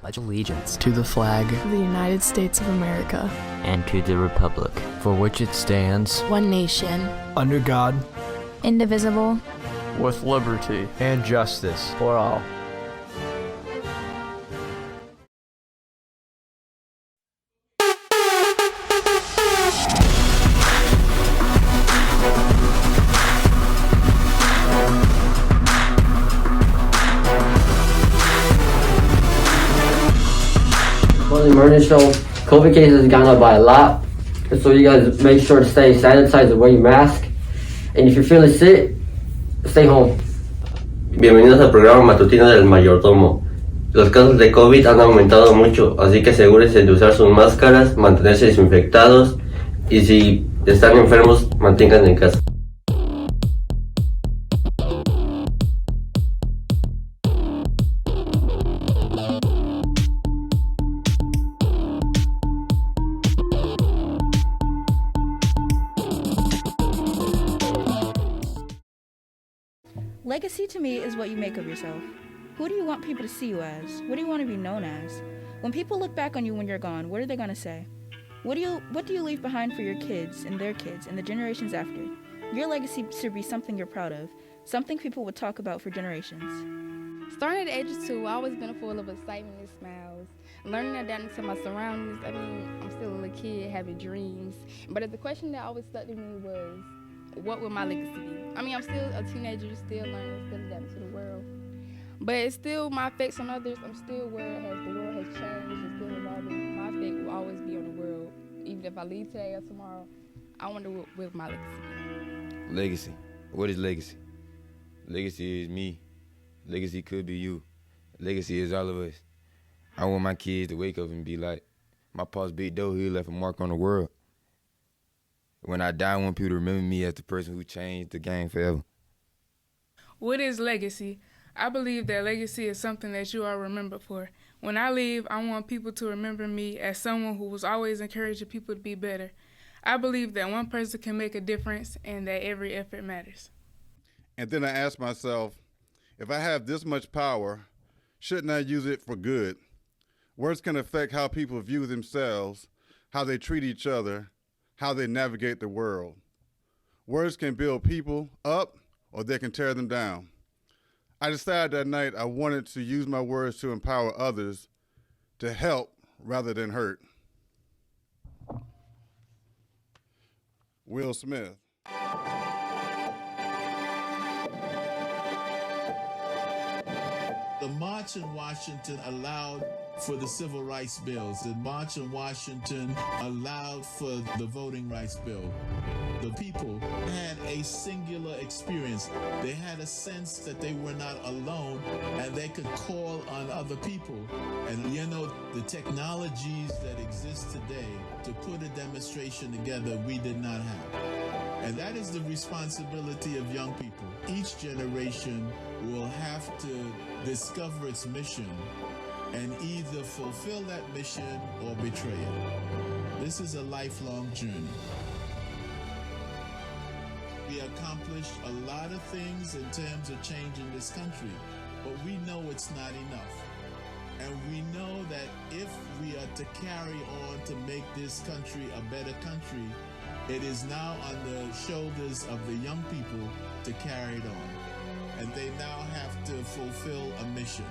pledge allegiance to the flag of the United States of America and to the republic for which it stands, one nation, under God, indivisible, with liberty and justice for all. On the Murder Show, COVID cases have gone up by a lot, so you guys make sure to stay sanitized and wear your mask. And if you're feeling sick, stay home. Bienvenidos al programa matutino del mayordomo. Los casos de COVID han aumentado mucho, así que asegúrense de usar sus máscaras, mantenerse desinfectados y si están enfermos, manténganse en casa. Legacy to me is what you make of yourself. Who do you want people to see you as? What do you want to be known as? When people look back on you when you're gone, what are they going to say? What do you leave behind for your kids and their kids and the generations after? Your legacy should be something you're proud of, something people would talk about for generations. Starting at the age of 2, I've always been full of excitement and smiles. Learning to adapt to my surroundings. I'm still a little kid having dreams. But the question that always stuck to me was, what will my legacy be? I'm still a teenager, still learning, still adapting to the world. But it's still my effects on others. I'm still aware the world has changed, it's still evolving. My effect will always be on the world. Even if I leave today or tomorrow, I wonder what will my legacy be. Legacy. What is legacy? Legacy is me. Legacy could be you. Legacy is all of us. I want my kids to wake up and be like, my pa's big dough, he left a mark on the world. When I die, I want people to remember me as the person who changed the game forever. What is legacy? I believe that legacy is something that you are remembered for. When I leave, I want people to remember me as someone who was always encouraging people to be better. I believe that one person can make a difference and that every effort matters. And then I ask myself, if I have this much power, shouldn't I use it for good? Words can affect how people view themselves, how they treat each other, how they navigate the world. Words can build people up or they can tear them down. I decided that night I wanted to use my words to empower others, to help rather than hurt. Will Smith. The March in Washington allowed for the civil rights bills. The March in Washington allowed for the voting rights bill. The people had a singular experience. They had a sense that they were not alone and they could call on other people. And the technologies that exist today to put a demonstration together, we did not have. And that is the responsibility of young people. Each generation will have to discover its mission and either fulfill that mission or betray it. This is a lifelong journey. We accomplished a lot of things in terms of changing this country, but we know it's not enough. And we know that if we are to carry on to make this country a better country, it is now on the shoulders of the young people to carry it on. And they now have to fulfill a mission.